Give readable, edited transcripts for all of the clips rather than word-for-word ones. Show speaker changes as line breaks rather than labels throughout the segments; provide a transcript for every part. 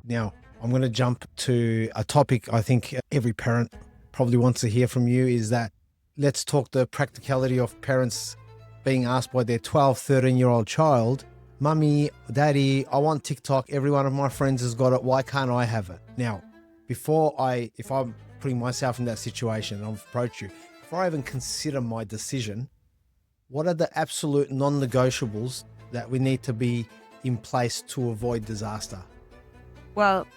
Now, I'm going to jump to a topic I think every parent probably wants to hear from you is that let's talk the practicality of parents being asked by their 12, 13-year-old child, Mummy, Daddy, I want TikTok. Every one of my friends has got it. Why can't I have it? Now, if I'm putting myself in that situation and I've approached you, before I even consider my decision, what are the absolute non-negotiables that we need to be in place to avoid disaster?
Well,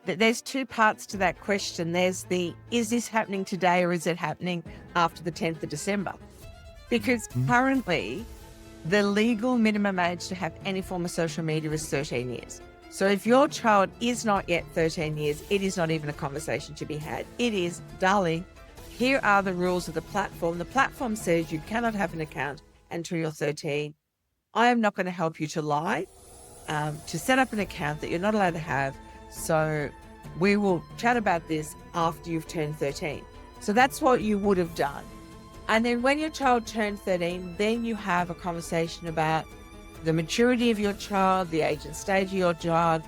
there's two parts to that question. There's is this happening today or is it happening after the 10th of December? Because currently, the legal minimum age to have any form of social media is 13 years. So if your child is not yet 13 years, it is not even a conversation to be had. It is, darling, here are the rules of the platform. The platform says you cannot have an account until you're 13. I am not going to help you to lie, to set up an account that you're not allowed to have. So we will chat about this after you've turned 13. So that's what you would have done. And then when your child turned 13, then you have a conversation about the maturity of your child, the age and stage of your child,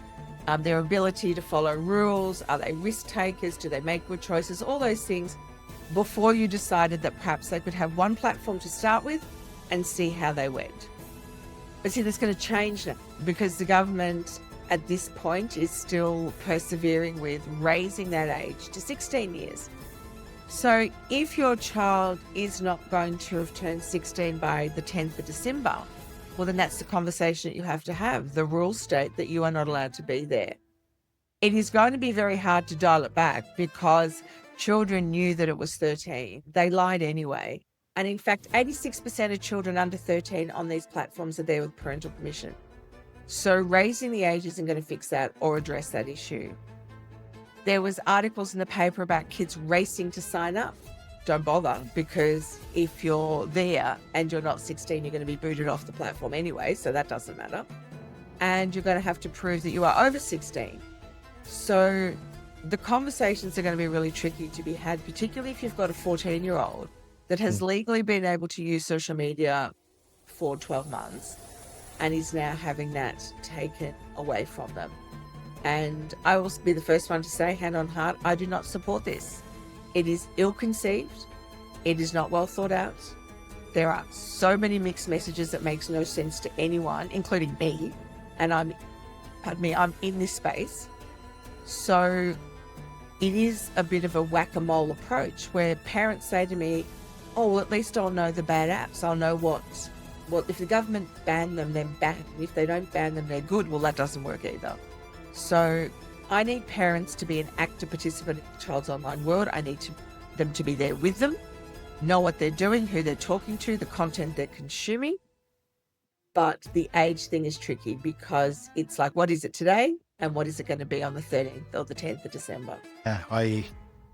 their ability to follow rules. Are they risk takers? Do they make good choices? All those things before you decided that perhaps they could have one platform to start with and see how they went. But see, that's going to change now because the government at this point is still persevering with raising that age to 16 years. So if your child is not going to have turned 16 by the 10th of December, well, then that's the conversation that you have to have. The rules state that you are not allowed to be there. It is going to be very hard to dial it back because children knew that it was 13. They lied anyway. And in fact, 86% of children under 13 on these platforms are there with parental permission. So raising the age isn't going to fix that or address that issue. There was articles in the paper about kids racing to sign up. Don't bother, because if you're there and you're not 16, you're going to be booted off the platform anyway, so that doesn't matter. And you're going to have to prove that you are over 16. So the conversations are going to be really tricky to be had, particularly if you've got a 14-year-old that has legally been able to use social media for 12 months and is now having that taken away from them. And I will be the first one to say, hand on heart, I do not support this. It is ill-conceived. It is not well thought out. There are so many mixed messages that makes no sense to anyone, including me. And I'm in this space. So it is a bit of a whack-a-mole approach where parents say to me, oh, well, at least I'll know the bad apps. I'll know what if the government ban them, then bad. And if they don't ban them, they're good. Well, that doesn't work either. So I need parents to be an active participant in the child's online world. I need them to be there with them, know what they're doing, who they're talking to, the content they're consuming. But the age thing is tricky because it's like, what is it today? And what is it going to be on the 13th or the 10th of December?
Yeah, I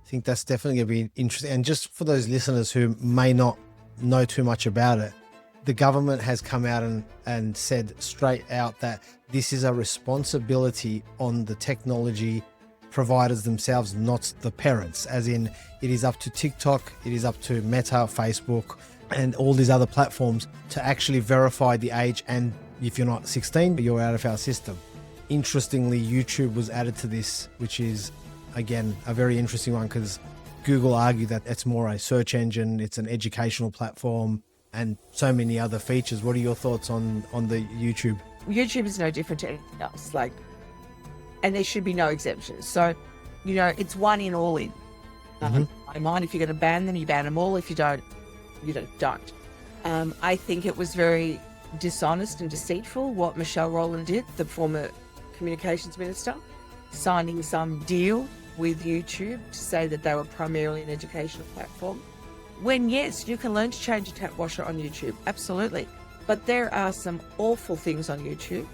think that's definitely going to be interesting. And just for those listeners who may not know too much about it, the government has come out and said straight out that this is a responsibility on the technology providers themselves, not the parents. As in, it is up to TikTok, it is up to Meta, Facebook, and all these other platforms to actually verify the age. And if you're not 16, you're out of our system. Interestingly, YouTube was added to this, which is, again, a very interesting one because Google argued that it's more a search engine, it's an educational platform, and so many other features. What are your thoughts on the YouTube?
YouTube is no different to anything else. And there should be no exemptions. So, it's one in, all in. I mind if you're going to ban them, you ban them all. If you don't, you don't. I think it was very dishonest and deceitful what Michelle Rowland did, the former communications minister, signing some deal with YouTube to say that they were primarily an educational platform. When, yes, you can learn to change a tap washer on YouTube, absolutely. But there are some awful things on YouTube.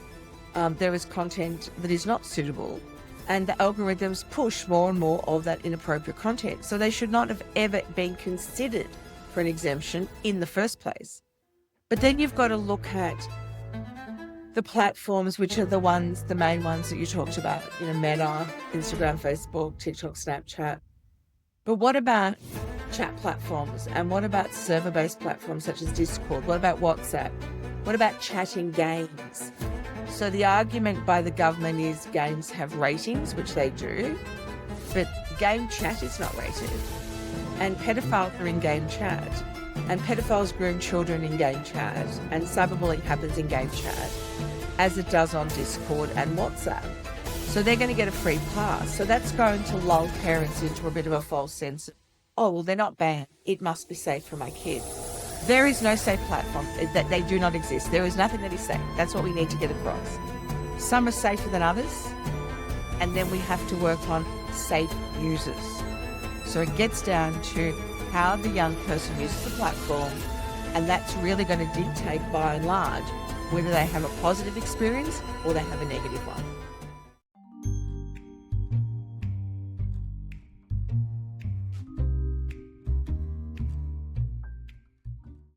There is content that is not suitable, and the algorithms push more and more of that inappropriate content. So they should not have ever been considered for an exemption in the first place. But then you've got to look at the platforms, which are the main ones that you talked about, Meta, Instagram, Facebook, TikTok, Snapchat. But what about chat platforms? And what about server-based platforms such as Discord? What about WhatsApp? What about chatting games? So the argument by the government is games have ratings, which they do, but game chat is not rated. And pedophiles are in game chat. And pedophiles groom children in game chat. And cyberbullying happens in game chat, as it does on Discord and WhatsApp. So they're going to get a free pass. So that's going to lull parents into a bit of a false sense of, oh, well, they're not banned. It must be safe for my kid. There is no safe platform. That they do not exist. There is nothing that is safe. That's what we need to get across. Some are safer than others. And then we have to work on safe users. So it gets down to how the young person uses the platform. And that's really going to dictate, by and large, whether they have a positive experience or they have a negative one.